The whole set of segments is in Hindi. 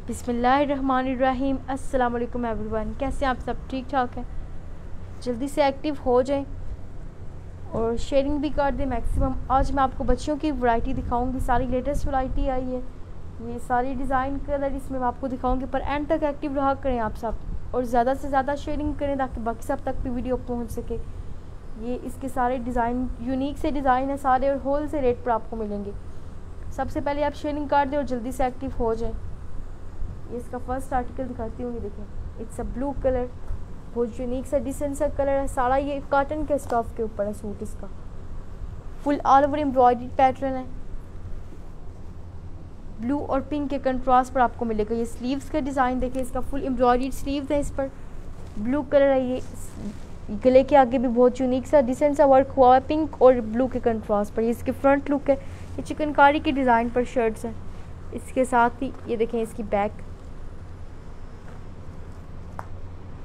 बिस्मिल्लाहिर्रहमानिर्रहीम। अस्सलाम वालेकुम एवरीवन, कैसे हैं आप सब? ठीक ठाक हैं? जल्दी से एक्टिव हो जाएं और शेयरिंग भी कर दें मैक्सिमम। आज मैं आपको बच्चियों की वैरायटी दिखाऊंगी, सारी लेटेस्ट वैरायटी आई है, ये सारी डिज़ाइन कलर इसमें मैं आपको दिखाऊंगी। पर एंड तक एक्टिव रहा करें आप सब और ज़्यादा से ज़्यादा शेयरिंग करें ताकि बाकी सब तक भी वीडियो पहुँच सके। ये इसके सारे डिज़ाइन यूनिक से डिज़ाइन है सारे और होल से रेट पर आपको मिलेंगे। सबसे पहले आप शेयरिंग कर दें और जल्दी से एक्टिव हो जाएं। ये इसका फर्स्ट आर्टिकल दिखाती हूँ, ये देखें, इट्स अ ब्लू कलर, बहुत यूनिक सा डिसेंट सा कलर है। सारा ये कॉटन के स्टफ के ऊपर है सूट, इसका full all over embroidery pattern है। ब्लू और पिंक के कंट्रास्ट पर आपको मिलेगा। ये स्लीव्स का डिज़ाइन देखें, इसका फुल एम्ब्रॉयडरी स्लीव्स है, इस पर ब्लू कलर है। ये गले के आगे भी बहुत यूनिक सा डिसेंट सा वर्क हुआ है पिंक और ब्लू के कंट्रास्ट पर। ये इसके फ्रंट लुक है, ये चिकनकारी की डिज़ाइन पर शर्ट्स हैं। इसके साथ ही ये देखें इसकी बैक,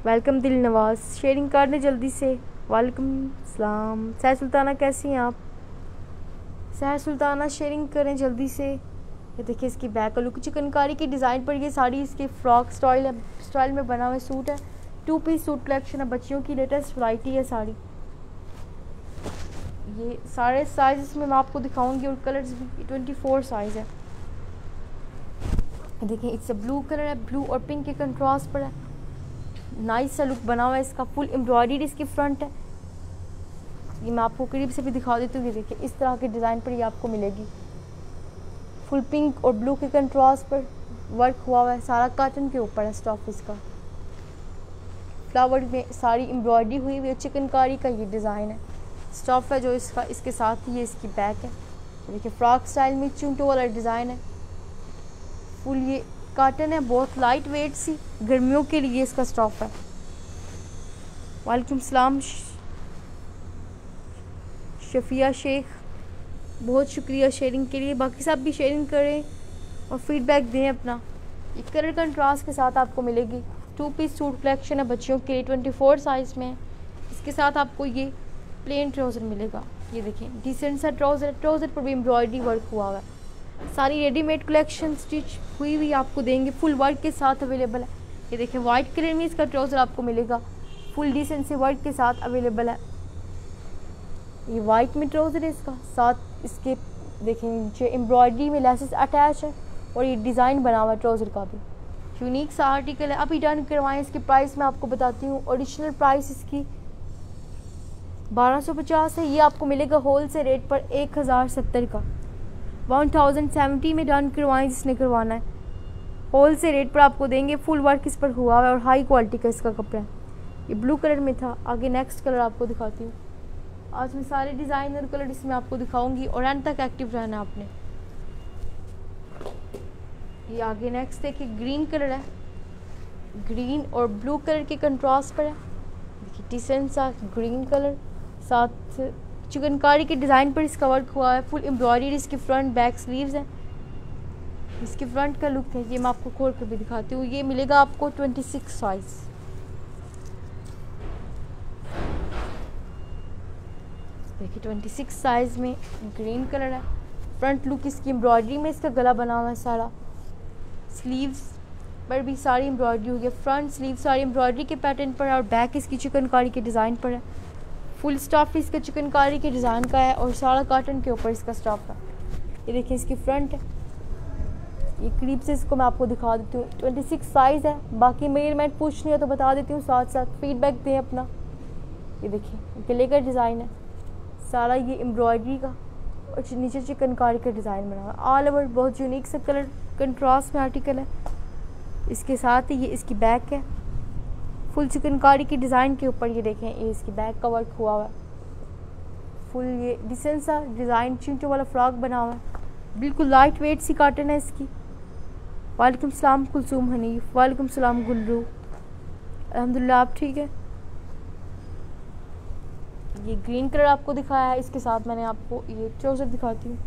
वेलकम दिल नवाज, शेयरिंग कर दें जल्दी से। वालेकुम सलाम सहर सुल्ताना, कैसी हैं आप? सहर सुल्ताना शेयरिंग करें जल्दी से। ये देखिए इसकी बैक का लुक, चिकनकारी की डिज़ाइन पर। ये साड़ी इसके फ्रॉक स्टाइल में बना हुआ सूट है। 2 पीस सूट कलेक्शन है, बच्चियों की लेटेस्ट वैरायटी है साड़ी। ये सारे साइज़ में मैं आपको दिखाऊंगी और कलर्स भी 24 साइज़ है। देखिए इट्स अ ब्लू कलर है, ब्लू और पिंक के कंट्रास्ट पर है। नाइस सा लुक बना हुआ है इसका, फुल एम्ब्रॉयडरी इसकी फ्रंट है। ये मैं आपको करीब से भी दिखा देती हूँ। ये देखिए इस तरह के डिज़ाइन पर ये आपको मिलेगी। फुल पिंक और ब्लू के कंट्रास्ट पर वर्क हुआ हुआ है, सारा कॉटन के ऊपर है स्टफ इसका। फ्लावर में सारी एम्ब्रॉयडरी हुई हुई है, चिकनकारी का ये डिज़ाइन है। स्टफ है जो इसका, इसके साथ ही ये इसकी बैक है। देखिए फ्रॉक स्टाइल में चुंटो वाला डिज़ाइन है। फुल ये कॉटन है, बहुत लाइट वेट सी, गर्मियों के लिए इसका स्टफ है। वालेकुम सलाम शफिया शेख, बहुत शुक्रिया शेयरिंग के लिए। बाकी सब भी शेयरिंग करें और फीडबैक दें अपना। ये कलर कंट्रास्ट के साथ आपको मिलेगी। 2 पीस सूट कलेक्शन है बच्चियों के लिए, 24 साइज़ में। इसके साथ आपको ये प्लेन ट्राउज़र मिलेगा। ये देखें डिसेंट सा ट्राउज़र पर भी एम्ब्रॉयडरी वर्क हुआ हुआ है। सारी रेडीमेड कलेक्शन स्टिच हुई हुई आपको देंगे, फुल वर्क के साथ अवेलेबल है। ये देखें वाइट कलर में इसका ट्राउज़र आपको मिलेगा, फुल डिसेंट से वर्क के साथ अवेलेबल है। ये वाइट में ट्राउज़र है इसका, साथ इसके देखें जो एम्ब्रॉयडरी में लेसेस अटैच है और ये डिज़ाइन बना हुआ है ट्राउज़र का भी। यूनिक सा आर्टिकल है, अभी डन करवाएं। इसकी प्राइस मैं आपको बताती हूँ। ओरिजिनल प्राइस इसकी 1250 है, ये आपको मिलेगा होल से रेट पर 1070 का। 1070 में डन करवाएं जिसने करवाना है। होल से रेट पर आपको देंगे, फुल वर्क इस पर हुआ है और हाई क्वालिटी का इसका कपड़ा है। ये ब्लू कलर में था। आगे नेक्स्ट कलर आपको दिखाती हूँ। आज मैं सारे डिज़ाइन और कलर इसमें आपको दिखाऊंगी और एंड तक एक्टिव रहना आपने। ये आगे नेक्स्ट देखिए ग्रीन कलर है, ग्रीन और ब्लू कलर के कंट्रास्ट पर है। देखिए डिसेंट सा ग्रीन कलर, साथ चिकनकारी के डिज़ाइन पर इसका वर्क हुआ है। फुल एम्ब्रॉयडरी इसकी फ्रंट बैक स्लीव्स है। इसके फ्रंट का लुक है, ये मैं आपको खोल कर भी दिखाती हूँ। ये मिलेगा आपको 26 साइज़। देखिए 26 साइज़ में ग्रीन कलर है। फ्रंट लुक इसकी एम्ब्रॉयडरी में इसका गला बना हुआ है सारा। स्लीव्स पर भी सारी एम्ब्रॉयडरी हुई है, फ्रंट स्लीव सारी एम्ब्रॉयडरी के पैटर्न पर है और बैक इसकी चिकनकारी के डिज़ाइन पर है। फुल स्टफ इसका चिकनकारी के डिज़ाइन का है और सारा कॉटन के ऊपर इसका स्टफ है। ये देखिए इसकी फ्रंट है, ये करीब से इसको मैं आपको दिखा देती हूँ। 26 साइज़ है। बाकी मेजरमेंट पूछनी है तो बता देती हूँ, साथ साथ फीडबैक दें अपना। ये देखिए गले का डिज़ाइन है सारा, ये एम्ब्रॉयडरी का और नीचे चिकनकारी का डिज़ाइन बना हुआ है। ऑल ओवर बहुत यूनिक से कलर कंट्रास्ट में आर्टिकल है। इसके साथ ही ये इसकी बैक है, फुल चिकनकारी की डिज़ाइन के ऊपर। ये देखें ये इसकी बैक का वर्क हुआ हुआ है। फुल ये डिसेंट सा डिज़ाइन चिंटो वाला फ्रॉक बना हुआ है। बिल्कुल लाइट वेट सी कॉटन है इसकी। वालेकुम सलाम कुलसूम हनीफ, वालेकुम सलाम गुल्लू, अल्हम्दुलिल्लाह आप ठीक है। ये ग्रीन कलर आपको दिखाया है, इसके साथ मैंने आपको ये ट्राउज़र दिखाती हूँ।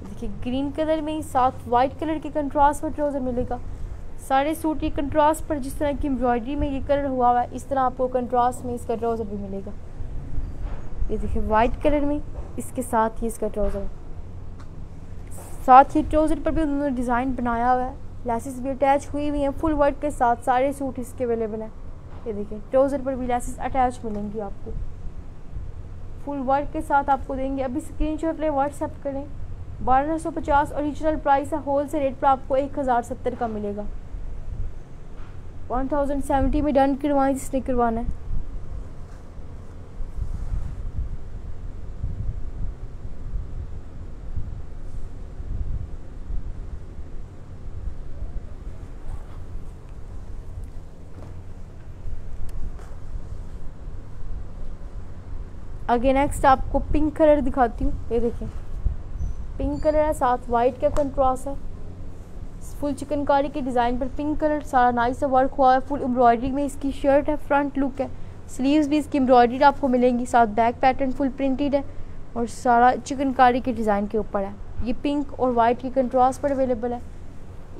देखिए ग्रीन कलर में ही साथ वाइट कलर के कंट्रास्ट में ट्राउज़र मिलेगा। सारे सूट ये कंट्रास्ट पर जिस तरह की एम्ब्रॉयडरी में ये कलर हुआ हुआ है, इस तरह आपको कंट्रास्ट में इसका ट्राउज़र भी मिलेगा। ये देखिए वाइट कलर में इसके साथ ही इसका ट्राउज़र है। साथ ही ट्राउज़र पर भी उन्होंने डिज़ाइन बनाया हुआ है। लेसेस भी अटैच हुई हुई हैं फुल वर्क के साथ, सारे सूट इसके अवेलेबल हैं। ये देखिए ट्राउज़र पर भी लेसेस अटैच मिलेंगी आपको, फुल वर्क के साथ आपको देंगे। अभी स्क्रीनशॉट लें, व्हाट्सएप करें। 1250 ओरिजिनल प्राइस है, होल से रेट पर आपको 1070 का मिलेगा। 1070 में डन करवाएं जिसने करवाना है। आगे नेक्स्ट आपको पिंक कलर दिखाती हूँ। ये देखिए पिंक कलर है, साथ वाइट का कंट्रास्ट है। फुल चिकनकारी के डिज़ाइन पर पिंक कलर, सारा नाइस वर्क हुआ है। फुल एम्ब्रॉयडरी में इसकी शर्ट है, फ्रंट लुक है। स्लीव्स भी इसकी एम्ब्रॉयडरी आपको मिलेंगी, साथ बैक पैटर्न फुल प्रिंटेड है और सारा चिकनकारी के डिज़ाइन के ऊपर है। ये पिंक और वाइट के कंट्रास्ट पर अवेलेबल है।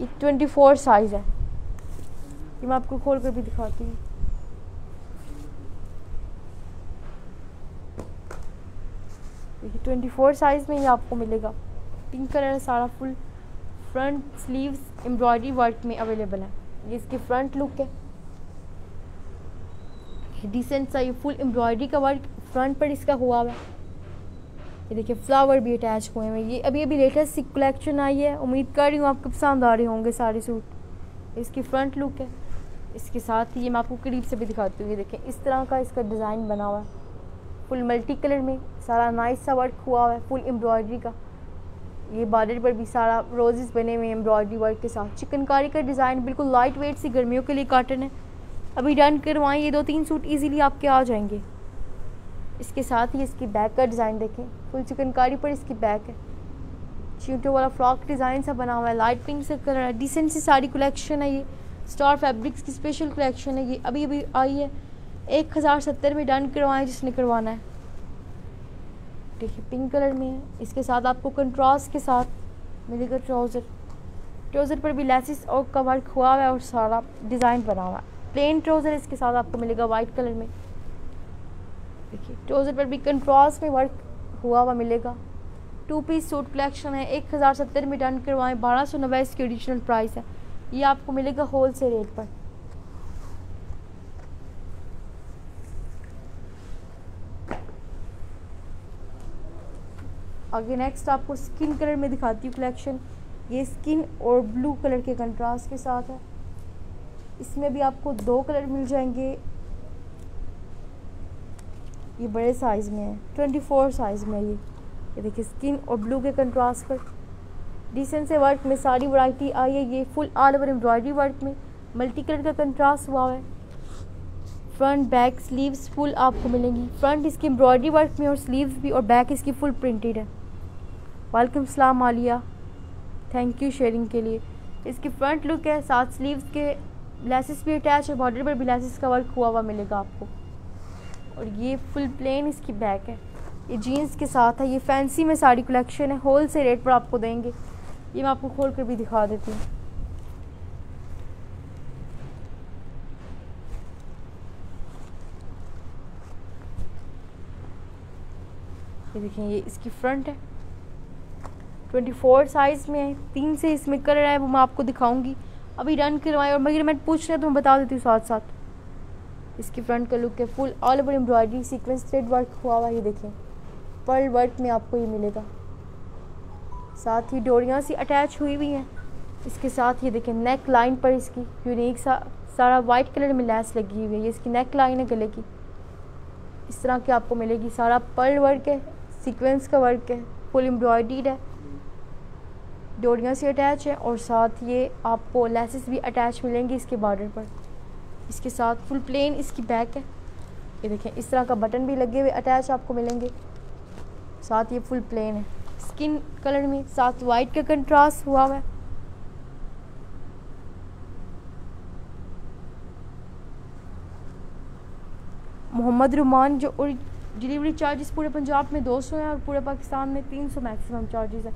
ये 24 साइज़ है। ये मैं आपको खोल कर भी दिखाती हूँ। देखिए 24 साइज़ में ये आपको मिलेगा। पिंक कलर है, सारा full front sleeves embroidery work में अवेलेबल है। ये इसकी फ्रंट लुक है, डिसेंट सा ये फुल एम्ब्रॉयडरी का वर्क फ्रंट पर इसका हुआ है। ये देखिए फ्लावर भी अटैच हुए हैं। ये अभी अभी लेटेस्ट सी कलेक्शन आई है, उम्मीद कर रही हूँ आपको पसंद आ रहे होंगे सारे सूट। इसकी फ्रंट लुक है, इसके साथ ही ये मैं आपको करीब से भी दिखाती हूँ। ये देखें इस तरह का इसका डिज़ाइन बना हुआ है, फुल मल्टी कलर में, सारा नाइस सा वर्क हुआ है फुल एम्ब्रॉयडरी का। ये बॉर्डर पर भी सारा रोजेस बने हुए हैं एम्ब्रॉयडरी वर्क के साथ। चिकनकारी का डिज़ाइन बिल्कुल लाइट वेट सी गर्मियों के लिए कॉटन है। अभी डन करवाएं, ये 2-3 सूट इजीली आपके आ जाएंगे। इसके साथ ही इसकी बैक का डिज़ाइन देखें, फुल चिकनकारी पर इसकी बैक है। चींटों वाला फ्रॉक डिज़ाइन सा बना हुआ है, लाइट पिंक से कलर है। डिसेंट सी साड़ी कलेक्शन है। ये स्टार फैब्रिक्स की स्पेशल कलेक्शन है, ये अभी अभी आई है। 1070 में डन करवाएं जिसने करवाना है। देखिए पिंक कलर में है। इसके साथ आपको कंट्रास्ट के साथ मिलेगा ट्राउज़र। ट्राउज़र पर भी लेसिस और का वर्क हुआ है और सारा डिज़ाइन बना हुआ है। प्लेन ट्राउज़र इसके साथ आपको मिलेगा वाइट कलर में। देखिए ट्राउज़र पर भी कंट्रास्ट में वर्क हुआ हुआ मिलेगा। 2 पीस सूट कलेक्शन है। 1070 में डन करवाएं। 1290 इसकी ओरिजिनल प्राइस है। ये आपको मिलेगा होल से रेट पर। आगे नेक्स्ट आपको स्किन कलर में दिखाती हूँ कलेक्शन। ये स्किन और ब्लू कलर के कंट्रास्ट के साथ है। इसमें भी आपको 2 कलर मिल जाएंगे। ये बड़े साइज़ में है, 24 साइज़ में। ये देखिए स्किन और ब्लू के कंट्रास्ट पर डिसेंट से वर्क में सारी वैरायटी आई है। ये full all over embroidery work में मल्टी कलर का कंट्रास्ट हुआ है। फ्रंट बैक स्लीव्स फुल आपको मिलेंगी। फ्रंट इसकी एम्ब्रॉयडरी वर्क में और स्लीव्स भी, और बैक इसकी फुल प्रिंटेड है। वालेकुम सलाम आलिया, थैंक यू शेयरिंग के लिए। इसकी फ्रंट लुक है, साथ स्लीव्स के लेसेस भी अटैच है, बॉर्डर पर भी लेसेस का वर्क हुआ हुआ मिलेगा आपको। और ये फुल प्लेन इसकी बैक है। ये जीन्स के साथ है। ये फैंसी में साड़ी कलेक्शन है, होल से रेट पर आपको देंगे। ये मैं आपको खोल कर भी दिखा देती हूँ। ये देखिए ये इसकी फ्रंट है, 24 साइज़ में है। 3 से इसमें कलर है, वो मैं आपको दिखाऊंगी। अभी रन करवाएं और मेजरमेंट पूछ रहे हैं तो मैं बता देती हूँ साथ साथ। इसकी फ्रंट का लुक है, full all over embroidery sequence thread work हुआ हुआ। ये देखें पर्ल वर्क में आपको ये मिलेगा। साथ ही डोरियाँ सी अटैच हुई हुई हैं। इसके साथ ये देखें नेक लाइन पर इसकी यूनिक सा सारा वाइट कलर में लेस लगी हुई है। ये इसकी नेक लाइन है गले की, इस तरह की आपको मिलेगी। सारा पर्ल वर्क है, सीक्वेंस का वर्क है, फुल एम्ब्रॉयडर्ड है, डोरियाँ से अटैच है और साथ ये आपको लेसेस भी अटैच मिलेंगी इसके बॉर्डर पर। इसके साथ फुल प्लेन इसकी बैक है। ये देखें इस तरह का बटन भी लगे हुए अटैच आपको मिलेंगे। साथ ये फुल प्लेन है स्किन कलर में, साथ वाइट का कंट्रास्ट हुआ है। मोहम्मद रुमान जो और डिलीवरी चार्जेस पूरे पंजाब में 200 हैं और पूरे पाकिस्तान में 300 मैक्सिमम चार्जेस है।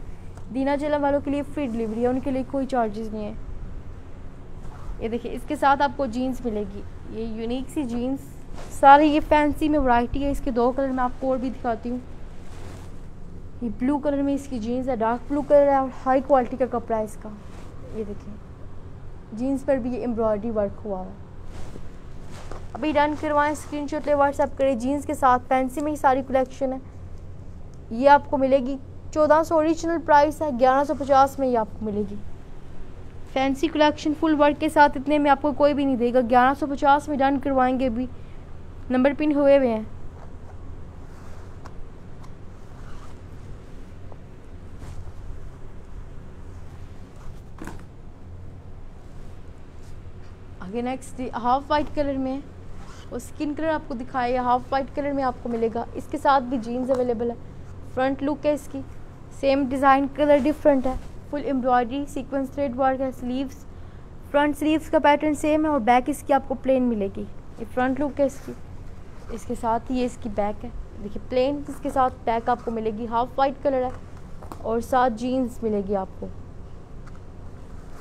दीना जिला वालों के लिए फ्री डिलीवरी है, उनके लिए कोई चार्जेस नहीं है। ये देखिए इसके साथ आपको जीन्स मिलेगी, ये यूनिक सी जीन्स। सारी ये फैंसी में वैरायटी है। इसके 2 कलर मैं आपको और भी दिखाती हूँ। ये ब्लू कलर में इसकी जीन्स है, डार्क ब्लू कलर है और हाई क्वालिटी का कपड़ा है इसका। ये देखिए जीन्स पर भी ये एम्ब्रॉयडरी वर्क हुआ है। अभी डन करवाएं, स्क्रीनशॉट ले व्हाट्सएप करें। जीन्स के साथ फैंसी में ही सारी कलेक्शन है। ये आपको मिलेगी 1400 ओरिजिनल प्राइस है, 1150 में ये आपको मिलेगी। फैंसी कलेक्शन फुल वर्क के साथ इतने में आपको कोई भी नहीं देगा। 1150 में डन करवाएंगे। अभी नंबर पिन हुए हुए हैं। आगे नेक्स्ट हाफ वाइट कलर में और स्किन कलर आपको दिखाया, हाफ वाइट कलर में आपको मिलेगा। इसके साथ भी जीन्स अवेलेबल है। फ्रंट लुक है इसकी, सेम डिज़ाइन, कलर डिफरेंट है। Full embroidery sequence thread work है। स्लीव्स, फ्रंट स्लीव्स का पैटर्न सेम है और बैक इसकी आपको प्लेन मिलेगी। ये फ्रंट लुक है इसकी। इसके साथ ही ये इसकी बैक है, देखिए प्लेन, इसके साथ बैक आपको मिलेगी। हाफ वाइट कलर है और साथ जीन्स मिलेगी आपको।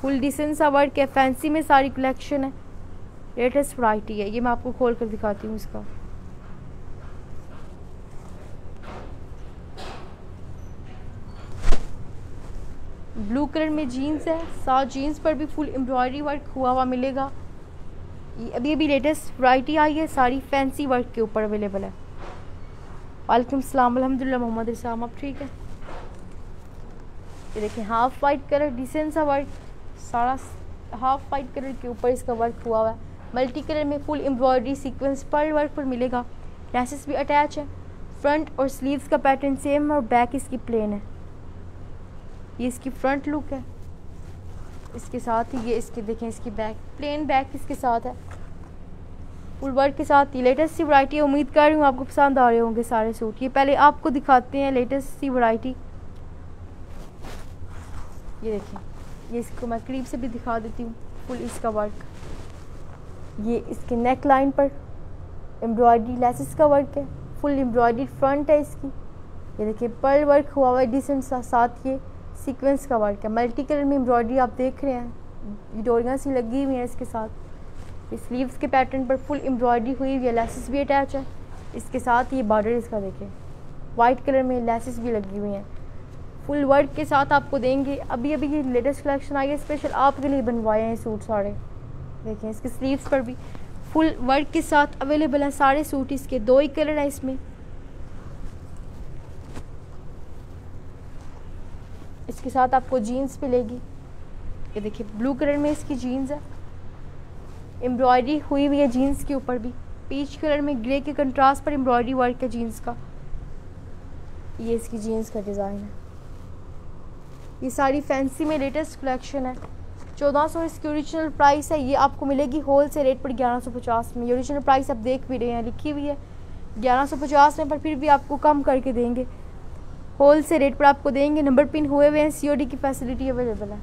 फुल डिसेंट सा वर्क है। फैंसी में सारी कलेक्शन है, लेटेस्ट वैरायटी है। ये मैं आपको खोल कर दिखाती हूँ इसका। ब्लू कलर में जीन्स है, साथ जीन्स पर भी फुल एम्ब्रॉयडरी वर्क हुआ हुआ मिलेगा। ये अभी लेटेस्ट वैरायटी आई है, सारी फैंसी वर्क के ऊपर अवेलेबल है। वालेकुम सलाम, अल्हम्दुलिल्लाह मोहम्मद इस्लाम, आप ठीक है। ये देखें हाफ वाइट कलर, डिसेंट सा वर्क, सारा हाफ वाइट कलर के ऊपर इसका वर्क हुआ हुआ है। मल्टी कलर में full embroidery sequence pearl work पर मिलेगा। लेसेस भी अटैच है। फ्रंट और स्लीव्स का पैटर्न सेम है और बैक इसकी प्लेन है। ये इसकी फ्रंट लुक है। इसके साथ ही ये इसके देखें इसकी बैक, प्लेन बैक इसके साथ है। फुल वर्क के साथ ही लेटेस्ट सी वैरायटी है। उम्मीद कर रही हूँ आपको पसंद आ रहे होंगे सारे सूट। ये पहले आपको दिखाते हैं लेटेस्ट सी वैरायटी। ये देखें, ये इसको मैं करीब से भी दिखा देती हूँ। फुल इसका वर्क, ये इसके नेक लाइन पर एम्ब्रॉयडरी लेसेस का वर्क है। फुल एम्ब्रॉयडरी फ्रंट है इसकी। ये देखिए पर्ल वर्क हुआ हुआ है डिसेंट सा, साथ ये सीक्वेंस का वर्क है। मल्टी कलर में एम्ब्रॉयडरी आप देख रहे हैं, ये डोरियाँ सी लगी हुई हैं इसके साथ। इस स्लीव्स के पैटर्न पर फुल एम्ब्रॉयडरी हुई हुई है, लेसेस भी अटैच है। इसके साथ ये बॉर्डर इसका देखें वाइट कलर में लेसेस भी लगी हुई हैं। फुल वर्क के साथ आपको देंगे। अभी ये लेटेस्ट कलेक्शन आई है, स्पेशल आपके लिए बनवाए हैं सूट सारे। देखें इसके स्लीव्स पर भी फुल वर्क के साथ अवेलेबल है सारे सूट। इसके 2 ही कलर है इसमें। इसके साथ आपको जीन्स मिलेगी। ये देखिए ब्लू कलर में इसकी जीन्स है, एम्ब्रॉयडरी हुई हुई है जीन्स के ऊपर भी। पीच कलर में ग्रे के कंट्रास्ट पर एम्ब्रॉयडरी वर्क है जीन्स का। ये इसकी जीन्स का डिज़ाइन है। ये सारी फैंसी में लेटेस्ट कलेक्शन है। 1400 इसकी ओरिजिनल प्राइस है। ये आपको मिलेगी होल से रेट पर 1150 में। ये ओरिजिनल प्राइस आप देख भी रहे हैं, लिखी हुई है 1150 में, पर फिर भी आपको कम करके देंगे। होल से रेट पर आपको देंगे। नंबर पिन हुए हुए हैं। COD की फैसिलिटी अवेलेबल है।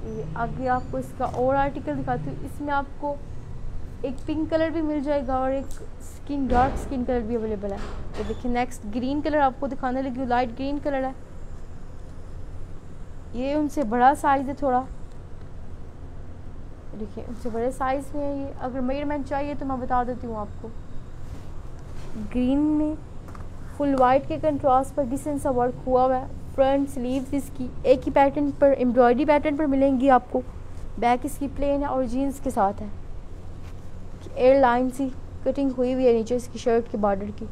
ये आगे आपको इसका और आर्टिकल दिखाती हूँ। इसमें आपको एक पिंक कलर भी मिल जाएगा और एक डार्क स्किन कलर भी अवेलेबल है। तो देखिए नेक्स्ट ग्रीन कलर आपको दिखाने लगी हूँ, लाइट ग्रीन कलर है। ये उनसे बड़ा साइज़ है थोड़ा, देखिए उनसे बड़े साइज़ में है ये। अगर मेजरमेंट चाहिए तो मैं बता देती हूँ आपको। ग्रीन में फुल वाइट के कंट्रास्ट पर डिसेंट सा वर्क हुआ हुआ है। फ्रंट स्लीव्स इसकी एक ही पैटर्न पर एम्ब्रॉयडरी पैटर्न पर मिलेंगी आपको। बैक इसकी प्लेन है और जीन्स के साथ है। एयर लाइन सी कटिंग हुई हुई है नीचे इसकी शर्ट के बॉर्डर की।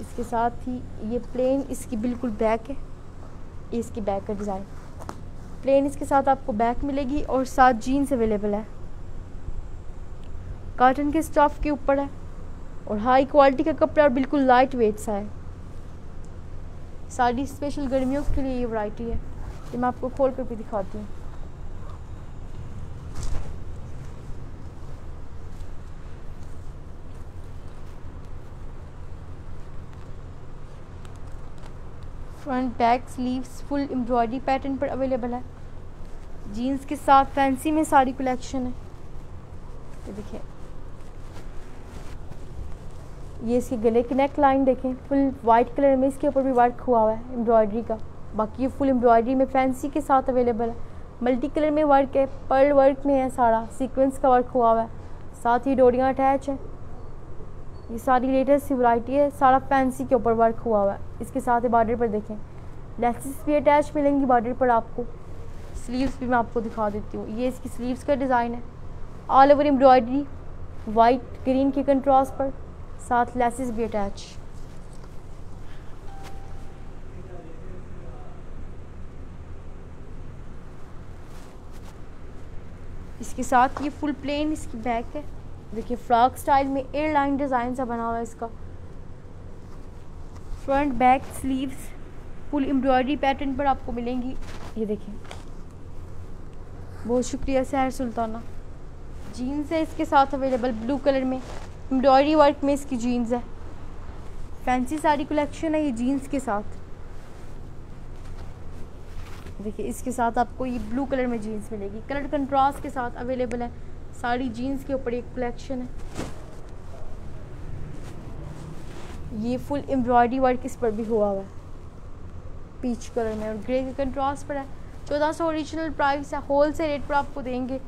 इसके साथ ही ये प्लेन इसकी बिल्कुल बैक है। ये इसकी बैक का डिज़ाइन प्लेन इसके साथ आपको बैक मिलेगी और साथ जीन्स अवेलेबल है। कॉटन के स्टफ के ऊपर है और हाई क्वालिटी का कपड़ा और बिल्कुल लाइट वेट सा है। साड़ी स्पेशल गर्मियों के लिए ये वैरायटी है। ये मैं आपको खोल कर भी दिखाती हूँ। Front back sleeves full embroidery pattern पर अवेलेबल है। जीन्स के साथ फैंसी में सारी कलेक्शन है। ये देखिए ये इसके गले की नेक लाइन देखें, फुल वाइट कलर में इसके ऊपर भी वर्क हुआ हुआ है एम्ब्रॉयडरी का। बाकी ये फुल एम्ब्रॉयडरी में फैंसी के साथ अवेलेबल है। मल्टी कलर में वर्क है, पर्ल वर्क में है, सारा सीक्वेंस का वर्क हुआ हुआ है। साथ ही डोरियाँ अटैच है। ये सारी लेटेस्ट सी वैरायटी है, सारा फैंसी के ऊपर वर्क हुआ हुआ है। इसके साथ बॉर्डर पर देखें लेसेस भी अटैच मिलेंगी बॉर्डर पर आपको। स्लीव्स भी मैं आपको दिखा देती हूँ। ये इसकी स्लीव्स का डिज़ाइन है, all over embroidery white green के कंट्रास्ट पर, साथ लेसेस भी अटैच। इसके साथ ये फुल प्लेन इसकी बैक है। देखिए फ्रॉक स्टाइल में एयरलाइन डिज़ाइन सा बना हुआ है इसका। Front back sleeves full embroidery pattern पर आपको मिलेंगी। ये देखिए, बहुत शुक्रिया सहर सुल्ताना। जीन्स है इसके साथ अवेलेबल ब्लू कलर में, एम्ब्रॉयडरी वर्क में इसकी जीन्स है। फैंसी साड़ी कलेक्शन है ये जीन्स के साथ। देखिए इसके साथ आपको ये ब्लू कलर में जीन्स मिलेगी, कलर कंट्रास्ट के साथ अवेलेबल है। साड़ी जीन्स के ऊपर एक कलेक्शन है। ये फुल एम्ब्रॉयडरी वर्क इस पर भी हुआ हुआ है, पीच कलर में और ग्रे के कंट्रास्ट पर है। 1400 ओरिजिनल प्राइस है, होल से रेट पर आपको देंगे।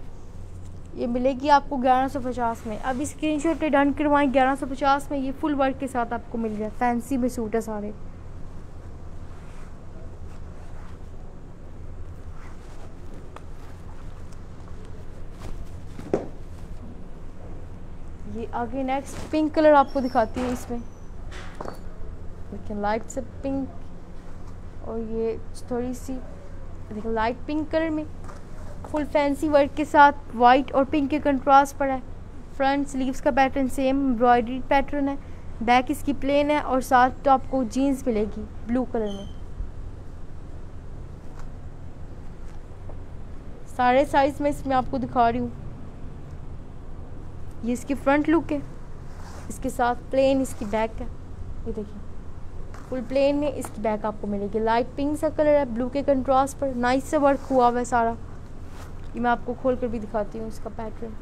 ये मिलेगी आपको 1150 में। अभी स्क्रीनशॉट डन करवाएं 1150 में। ये फुल वर्क के साथ आपको मिल जाए। फैंसी में सूट है सारे। ये आगे नेक्स्ट पिंक कलर आपको दिखाती हूँ। इसमें देखिए लाइट से पिंक और ये थोड़ी सी देखिए लाइट पिंक कलर में फुल फैंसी वर्क के साथ वाइट और पिंक के कंट्रास्ट पर है। फ्रंट स्लीव्स का पैटर्न सेम एम्ब्रॉयडरी पैटर्न है। बैक इसकी प्लेन है और साथ तो आपको जीन्स मिलेगी ब्लू कलर में। सारे साइज में इसमें आपको दिखा रही हूँ। ये इसकी फ्रंट लुक है, इसके साथ प्लेन इसकी बैक है। ये देखिए फुल प्लेन में इसकी बैक आपको मिलेगी। लाइट पिंक सा कलर है ब्लू के कंट्रास्ट पर, नाइस से वर्क हुआ हुआ है सारा। ये मैं आपको खोल कर भी दिखाती हूँ इसका पैटर्न।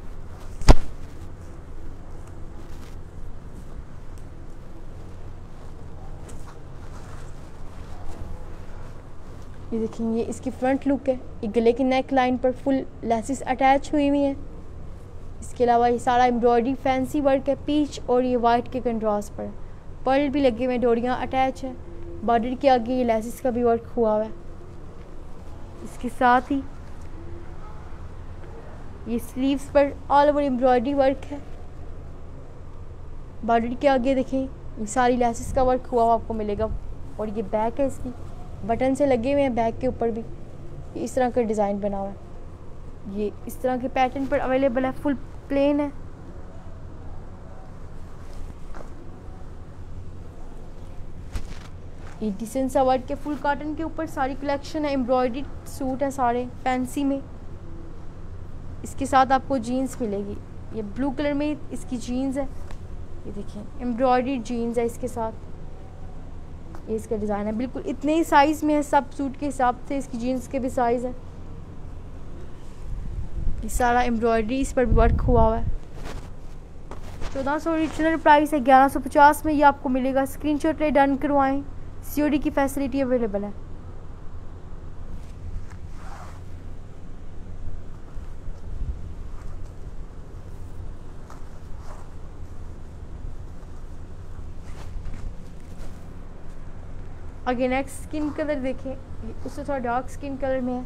ये देखेंगे इसकी फ्रंट लुक है। ये गले की नेक लाइन पर फुल लेसेस अटैच हुई हुई है। इसके अलावा ये सारा एम्ब्रॉयडरी फैंसी वर्क है पीच और ये वाइट के कंट्रास्ट पर। पर्ल भी लगे हुए, डोरियाँ अटैच है। बॉर्डर के आगे ये लेसेस का भी वर्क हुआ हुआ है। इसके साथ ही ये स्लीव्स पर ऑल ओवर एम्ब्रॉयडरी वर्क है। बॉर्डर के आगे देखें ये सारी लेसेस का वर्क हुआ हुआ आपको मिलेगा। और ये बैक है, इसकी बटन से लगे हुए हैं बैक के ऊपर भी। इस तरह का डिज़ाइन बना हुआ है। ये इस तरह के पैटर्न पर अवेलेबल है। फुल प्लेन है। ये डिसेंट सा वर्क के फुल कॉटन के ऊपर सारी कलेक्शन है। एम्ब्रॉयडरी सूट है सारे फैंसी में। इसके साथ आपको जीन्स मिलेगी। ये ब्लू कलर में इसकी जीन्स है। ये देखिए एम्ब्रॉयडरी जीन्स है इसके साथ। ये इसका डिज़ाइन है। बिल्कुल इतने ही साइज़ में है, सब सूट के हिसाब से इसकी जीन्स के भी साइज़ है। ये सारा एम्ब्रॉयडरी इस पर भी वर्क हुआ हुआ है। 1400 ओरिजिनल प्राइस है, 1150 में ये आपको मिलेगा। स्क्रीनशॉट ले डन करवाएं। सीओडी की फैसिलिटी अवेलेबल है। आगे नेक्स्ट स्किन कलर देखें, उससे थोड़ा डार्क स्किन कलर में है।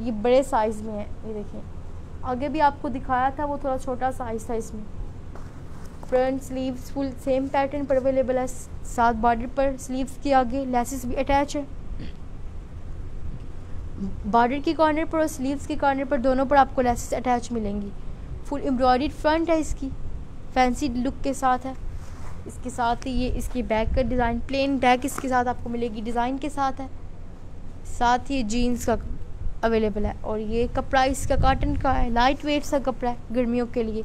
ये बड़े साइज़ में है। ये देखें आगे भी आपको दिखाया था, वो थोड़ा छोटा साइज़ था। इसमें front sleeves full same pattern पर अवेलेबल है। साथ बॉर्डर पर स्लीव्स के आगे लेसेस भी अटैच है। बॉर्डर के कॉर्नर पर और स्लीव्स के कॉर्नर पर दोनों पर आपको लेसेस अटैच मिलेंगी। फुल एम्ब्रॉयडरी फ्रंट है इसकी, फैंसी लुक के साथ है। इसके साथ ही ये इसकी बैक का डिज़ाइन प्लेन बैक इसके साथ आपको मिलेगी, डिज़ाइन के साथ है। साथ ही जीन्स का अवेलेबल है। और ये कपड़ा इसका कॉटन का है, लाइट वेट सा कपड़ा है गर्मियों के लिए।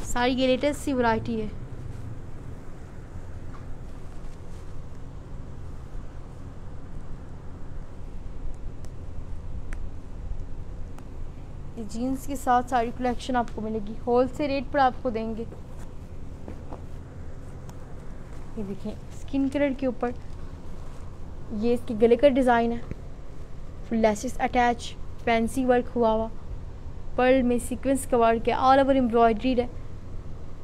सारी ये लेटेस्ट सी वैरायटी है। ये जीन्स के साथ सारी कलेक्शन आपको मिलेगी, होल से रेट पर आपको देंगे। ये देखें स्किन कलर के ऊपर ये इसके गले का डिज़ाइन है। Full laces attach, fancy work हुआ हुआ। पर्ल में सीक्वेंस का वर्क है, ऑल ओवर एम्ब्रॉयडरीड है।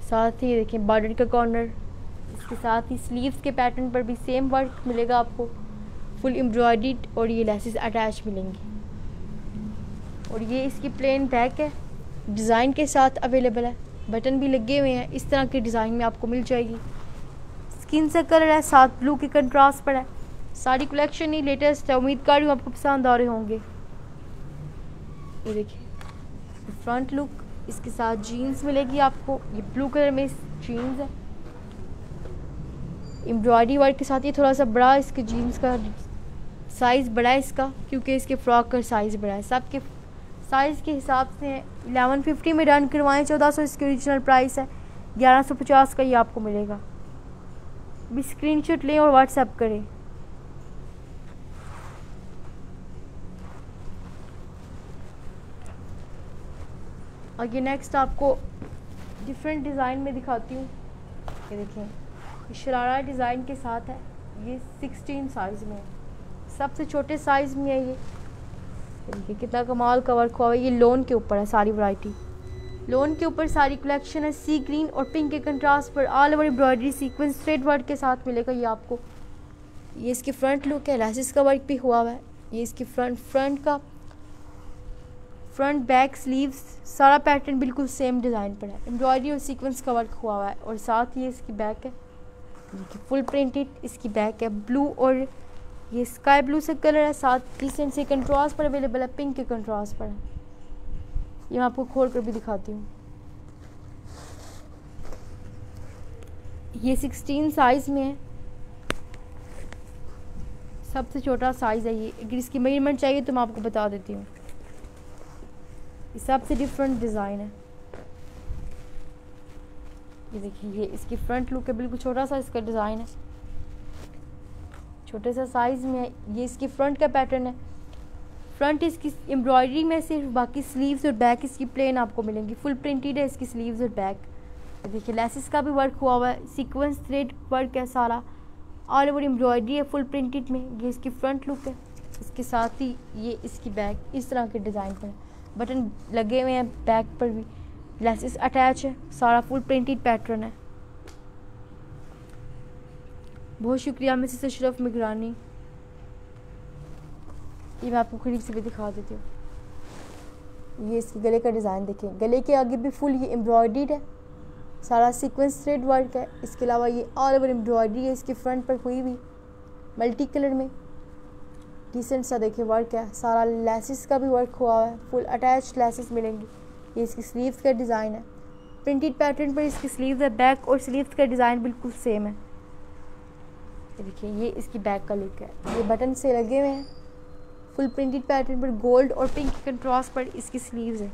साथ ही देखें बॉर्डर का कॉर्नर, इसके साथ ही स्लीव्स के पैटर्न पर भी सेम वर्क मिलेगा आपको, फुल एम्ब्रॉयडरीड, और ये लेसेस अटैच मिलेंगी। और ये इसकी प्लेन बैक है, डिज़ाइन के साथ अवेलेबल है, बटन भी लगे हुए हैं। इस तरह के डिज़ाइन में आपको मिल जाएगी। स्किन से कलर है, साथ ब्लू के कंट्रास्ट पर है। सारी कलेक्शन ही लेटेस्ट है, उम्मीद कर रही हूँ आपको पसंद आ रहे होंगे। ये देखिए फ्रंट लुक, इसके साथ जीन्स मिलेगी आपको, ये ब्लू कलर में जीन्स है, एम्ब्रॉयडरी वर्क के साथ। ये थोड़ा सा बड़ा इसके जीन्स का साइज़ बड़ा है इसका, क्योंकि इसके फ्रॉक का साइज़ बड़ा है। सबके साइज़ के हिसाब से 1150 में डन करवाएं। 1400 इसकी ओरिजिनल प्राइस है, 1150 का ये आपको मिलेगा। भी स्क्रीनशॉट लें और व्हाट्सएप करें। और ये नेक्स्ट आपको डिफरेंट डिज़ाइन में दिखाती हूँ। ये देखें शरारा डिज़ाइन के साथ है, ये 16 साइज़ में है, सबसे छोटे साइज़ में है ये। देखिए कितना कमाल का वर्क हुआ है। ये लोन के ऊपर है, सारी वैरायटी लोन के ऊपर सारी कलेक्शन है। सी ग्रीन और पिंक के कंट्रास्ट पर all over embroidery sequence thread work के साथ मिलेगा ये आपको। ये इसकी फ्रंट लुक है, लेसेस का वर्क भी हुआ है। ये इसकी फ्रंट बैक स्लीव्स सारा पैटर्न बिल्कुल सेम डिज़ाइन पर है, एम्ब्रॉयडरी और सीक्वेंस का वर्क हुआ है। और साथ ही इसकी बैक है, देखिए फुल प्रिंटेड इसकी बैक है, ब्लू और ये स्काई ब्लू से कलर है। साथ डिसेंट से कंट्रास्ट पर अवेलेबल है, पिंक के कंट्रास्ट पर है। ये मैं आपको खोल कर भी दिखाती हूँ। ये 16 साइज़ में है, सबसे छोटा साइज़ है ये। अगर इसकी मेजरमेंट चाहिए तो मैं आपको बता देती हूँ। ये सबसे डिफरेंट डिज़ाइन है। ये देखिए ये इसकी फ्रंट लुक है, बिल्कुल छोटा सा इसका डिज़ाइन है, छोटे सा साइज़ में है। ये इसकी फ्रंट का पैटर्न है। फ्रंट इसकी एम्ब्रॉयडरी में सिर्फ, बाकी स्लीव्स और बैक इसकी प्लेन आपको मिलेंगी। फुल प्रिंटेड है इसकी स्लीव्स और बैक। देखिए लेसेस का भी वर्क हुआ हुआ है, सीक्वेंस थ्रेड वर्क है सारा, ऑल ओवर एम्ब्रॉयडरी है फुल प्रिंटेड में। ये इसकी फ्रंट लुक है, इसके साथ ही ये इसकी बैक इस तरह के डिज़ाइन पर है, बटन लगे हुए हैं बैक पर भी, लेसेस अटैच है, सारा फुल प्रिंटेड पैटर्न है। बहुत शुक्रिया मिसेस अशरफ मिगरानी। ये मैं आपको करीब से भी दिखा देती हूँ। ये इसके गले का डिज़ाइन देखें, गले के आगे भी फुल ये एम्ब्रॉयडरीड है, सारा सीक्वेंस थ्रेड वर्क है। इसके अलावा ये ऑल ओवर एम्ब्रॉयडरी है इसकी फ्रंट पर हुई भी मल्टी कलर में, डिसेंट सा देखे वर्क है। सारा लेसेस का भी वर्क हुआ है, फुल अटैच लेसेस मिलेंगी। ये इसकी स्लीव्स का डिज़ाइन है, प्रिंटेड पैटर्न पर इसकी स्लीव्स है। बैक और स्लीव्स का डिज़ाइन बिल्कुल सेम है। ये देखिए ये इसकी बैक का लुक है, ये बटन से लगे हुए हैं, फुल प्रिंटेड पैटर्न पर गोल्ड और पिंक कंट्रास्ट पर इसकी स्लीव्स है।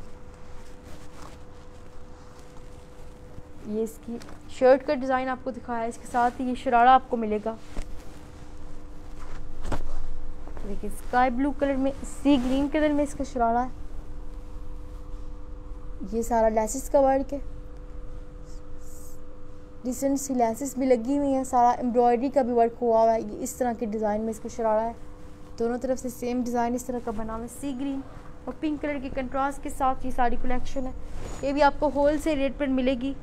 ये इसकी शर्ट का डिज़ाइन आपको दिखाया है, इसके साथ ही ये शरारा आपको मिलेगा। देखिए स्काई ब्लू कलर में, सी ग्रीन कलर में इसका शरारा है। ये सारा लेसेस का वर्क है, डिसेंट सी लेसेस भी लगी हुई हैं, सारा एम्ब्रॉयडरी का भी वर्क हुआ हुआ है। ये इस तरह के डिज़ाइन में इसका शरारा है, दोनों तरफ से सेम डिज़ाइन इस तरह का बना हुआ है। सी ग्रीन और पिंक कलर के कंट्रास्ट के साथ ये सारी कलेक्शन है। ये भी आपको होल सेल रेट पर मिलेगी।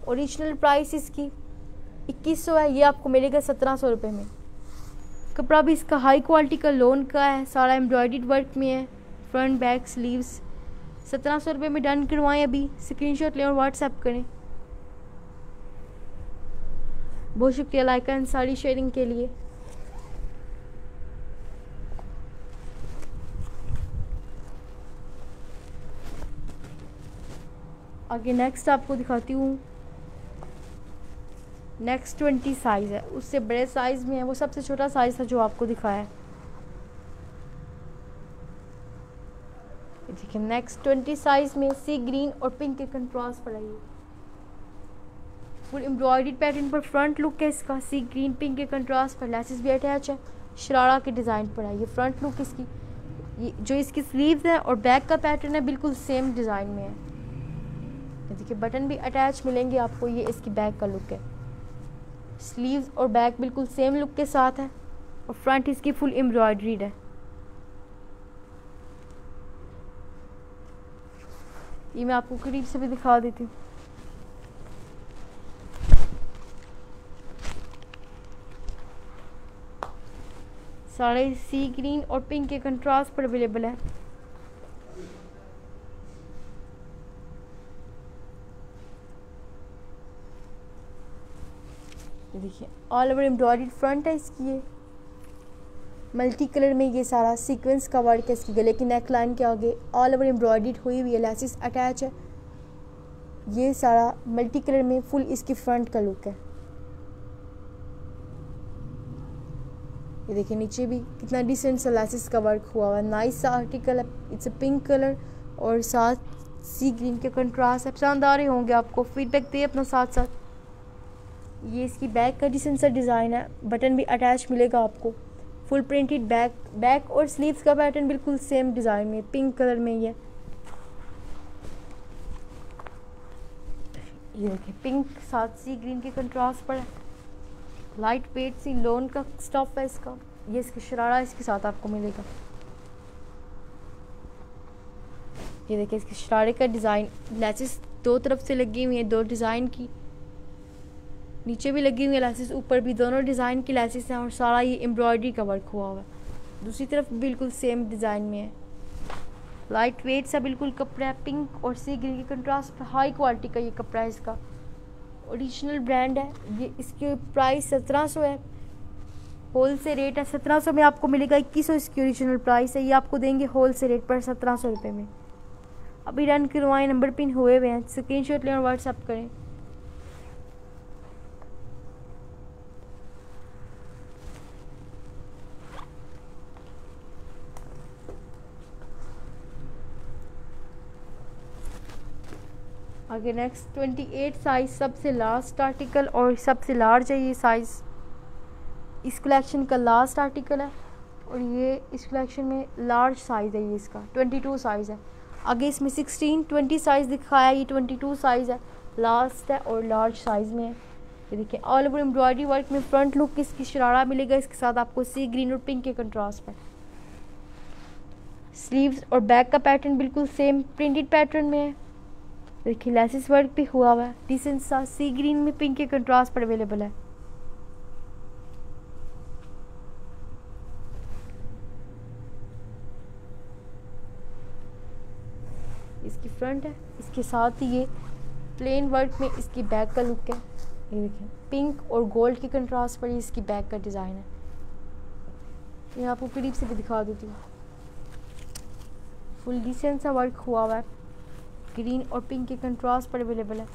ओरिजिनल प्राइस इसकी 2100 है, ये आपको मिलेगा 1700 रुपये में। कपड़ा भी इसका हाई क्वालिटी का लोन का है, सारा एम्ब्रॉयडर्ड वर्क में है, फ्रंट बैक स्लीव्स। 1700 रुपये में डन करवाएं। अभी स्क्रीनशॉट लें और व्हाट्सएप करें। बहुत शुक्रिया लाइक एंड सारी शेयरिंग के लिए। आगे नेक्स्ट आपको दिखाती हूँ। नेक्स्ट 20 साइज़ है, उससे बड़े साइज़ में है, वो सबसे छोटा साइज़ था जो आपको दिखाया है। देखिए नेक्स्ट 20 साइज़ में सी ग्रीन और पिंक के कंट्रास्ट पर है। फुल एम्ब्रॉयडर्ड पैटर्न पर फ्रंट लुक है इसका, सी ग्रीन पिंक के कंट्रास्ट पर लेसेस भी अटैच है, शरारा के डिज़ाइन पर है। ये फ्रंट लुक इसकी, ये जो इसकी स्लीव्स है और बैक का पैटर्न है बिल्कुल सेम डिज़ाइन में है। देखिए बटन भी अटैच मिलेंगे आपको। ये इसकी बैक का लुक है, स्लीव्स और बैक बिल्कुल सेम लुक के साथ है, और फ्रंट इसकी फुल एम्ब्रॉयडरीड है। ये मैं आपको करीब से भी दिखा देती हूँ। सारे सी ग्रीन और पिंक के कंट्रास्ट पर अवेलेबल है। ये देखिए ऑल ओवर एम्ब्रॉयडर्ड फ्रंट है इसकी। ये मल्टी कलर में ये सारा सीक्वेंस का वर्क है इसकी गले की नेक लाइन के आगे ऑल ओवर एम्ब्रॉयडर्ड हुई हुई है, लेसिस अटैच है। ये सारा मल्टी कलर में फुल इसकी फ्रंट का लुक है। ये देखिए नीचे भी कितना डिसेंट सा लेसिस का वर्क हुआ हुआ है। नाइस सा आर्टिकल है। इट्स अ पिंक कलर और साथ सी ग्रीन के कंट्रास्ट है। पसंद आ रहे होंगे आपको, फीडबैक दे अपना साथ साथ। ये इसकी बैक का डिसेंट सा डिज़ाइन है, बटन भी अटैच मिलेगा आपको। फुल प्रिंटेड बैक और स्लीव्स का पैटर्न बिल्कुल सेम डिज़ाइन में पिंक कलर में ये देखिए पिंक साथ सी ग्रीन के कंट्रास्ट पर है। लाइट वेट सी लोन का स्टफ है इसका। ये इसकी शरारा इसके साथ आपको मिलेगा। ये देखिए इसके शरारे का डिज़ाइन, लेसिस दो तरफ से लगी हुई है, दो डिज़ाइन की, नीचे भी लगी हुई है लेसिस, ऊपर भी दोनों डिज़ाइन की लेसिस हैं और सारा ये एम्ब्रॉयडरी का वर्क हुआ हुआ है। दूसरी तरफ बिल्कुल सेम डिज़ाइन में है। लाइट वेट सा बिल्कुल कपड़ा है, पिंक और सी ग्रीन के कंट्रास्ट पर हाई क्वालिटी का ये कपड़ा है। इसका ओरिजिनल ब्रांड है। ये इसकी प्राइस 1700 है, होल से रेट है 1700 में आपको मिलेगा। 2100 इसकी ओरिजिनल प्राइस है। ये आपको देंगे होल से रेट पर 1700 रुपये में। अभी रन करवाएं, नंबर पिन हुए हुए हैं, स्क्रीनशॉट लें और व्हाट्सएप करें। आगे नेक्स्ट 28 साइज सबसे लास्ट आर्टिकल और सबसे लार्ज है ये साइज़। इस कलेक्शन का लास्ट आर्टिकल है और ये इस कलेक्शन में लार्ज साइज़ है। ये इसका 22 साइज़ है। आगे इसमें 16 20 साइज़ दिखाया, ये 22 साइज़ है, लास्ट है और लार्ज साइज़ में है। ये देखिए ऑल ओवर एम्ब्रॉयडरी वर्क में फ्रंट लुक इसकी शरारा मिलेगा। इसके साथ आपको सी ग्रीन और पिंक के कंट्रास्ट पर स्लीव्स और बैक का पैटर्न बिल्कुल सेम प्रिंटेड पैटर्न में है। देखिए लेसिस वर्क भी हुआ हुआ है, डिसेंट सा सी ग्रीन में पिंक के कंट्रास्ट पर अवेलेबल है। इसकी फ्रंट है, इसके साथ ही ये प्लेन वर्क में इसकी बैक का लुक है। ये देखिए पिंक और गोल्ड के कंट्रास्ट पर इसकी बैक का डिज़ाइन है। ये आपको करीब से भी दिखा देती हूँ। फुल डिसेंट सा वर्क हुआ हुआ है, ग्रीन और पिंक के कंट्रास्ट पर अवेलेबल है।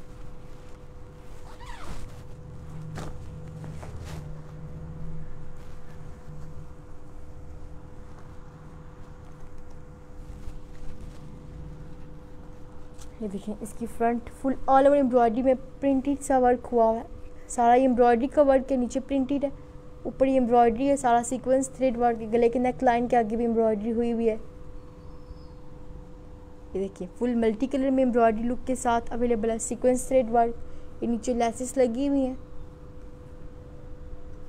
ये देखिए इसकी front full all over embroidery में प्रिंटेड सा वर्क हुआ हुआ है। सारा एम्ब्रॉयडरी का वर्क है, नीचे प्रिंटेड है, ऊपर ये एम्ब्रॉयडरी है, सारा सीक्वेंस थ्रेड वर्क है। गले के नेक लाइन के आगे भी एम्ब्रॉयडरी हुई हुई है। ये देखिए फुल मल्टी कलर में एम्ब्रॉयडरी लुक के साथ अवेलेबल है। सीक्वेंस थ्रेड वर्क, ये नीचे लेसिस लगी हुई है,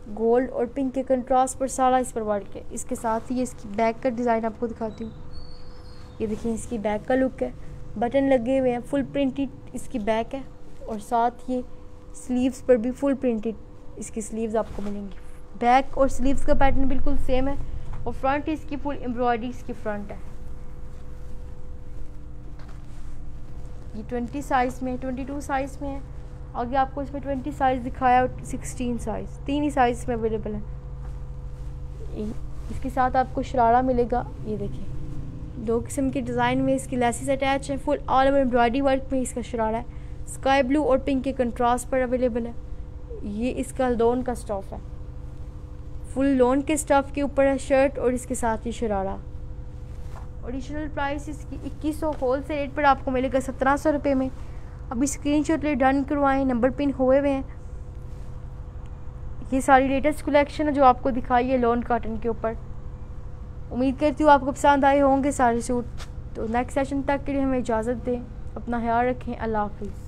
गोल्ड और पिंक के कंट्रास्ट पर सारा इस पर वर्क है। इसके साथ ही इसकी बैक का डिज़ाइन आपको दिखाती हूँ। ये देखिए इसकी बैक का लुक है, बटन लगे हुए हैं, फुल प्रिंटेड इसकी बैक है और साथ ये स्लीव्स पर भी फुल प्रिंटेड इसकी स्लीव्स आपको मिलेंगी। बैक और स्लीव्स का पैटर्न बिल्कुल सेम है और फ्रंट इसकी फुल एम्ब्रॉयडरी इसकी फ्रंट है। ये 20 साइज़ में, 22 साइज़ में है। आगे आपको इसमें 20 साइज़ दिखाया और 16 साइज़, तीन ही साइज़ में अवेलेबल है। इसके साथ आपको शरारा मिलेगा। ये देखिए दो किस्म के डिज़ाइन में इसकी लेसिस अटैच है। Full all over embroidery work में इसका शरारा है। स्काई ब्लू और पिंक के कंट्रास्ट पर अवेलेबल है। ये इसका लोन का स्टफ़ है, फुल लोन के स्टफ़ के ऊपर है शर्ट और इसके साथ ही शरारा। ओरिजिनल प्राइस इसकी 2100, होल से रेट पर आपको मिलेगा 1700 रुपये में। अभी स्क्रीनशॉट ले डन करवाएं, नंबर पिन हुए हुए हैं। ये सारी लेटेस्ट कलेक्शन है जो आपको दिखाई है लोन कॉटन के ऊपर। उम्मीद करती हूँ आपको पसंद आए होंगे सारे सूट। तो नेक्स्ट सेशन तक के लिए हमें इजाज़त दें, अपना ख्याल रखें, अल्लाह हाफिज़।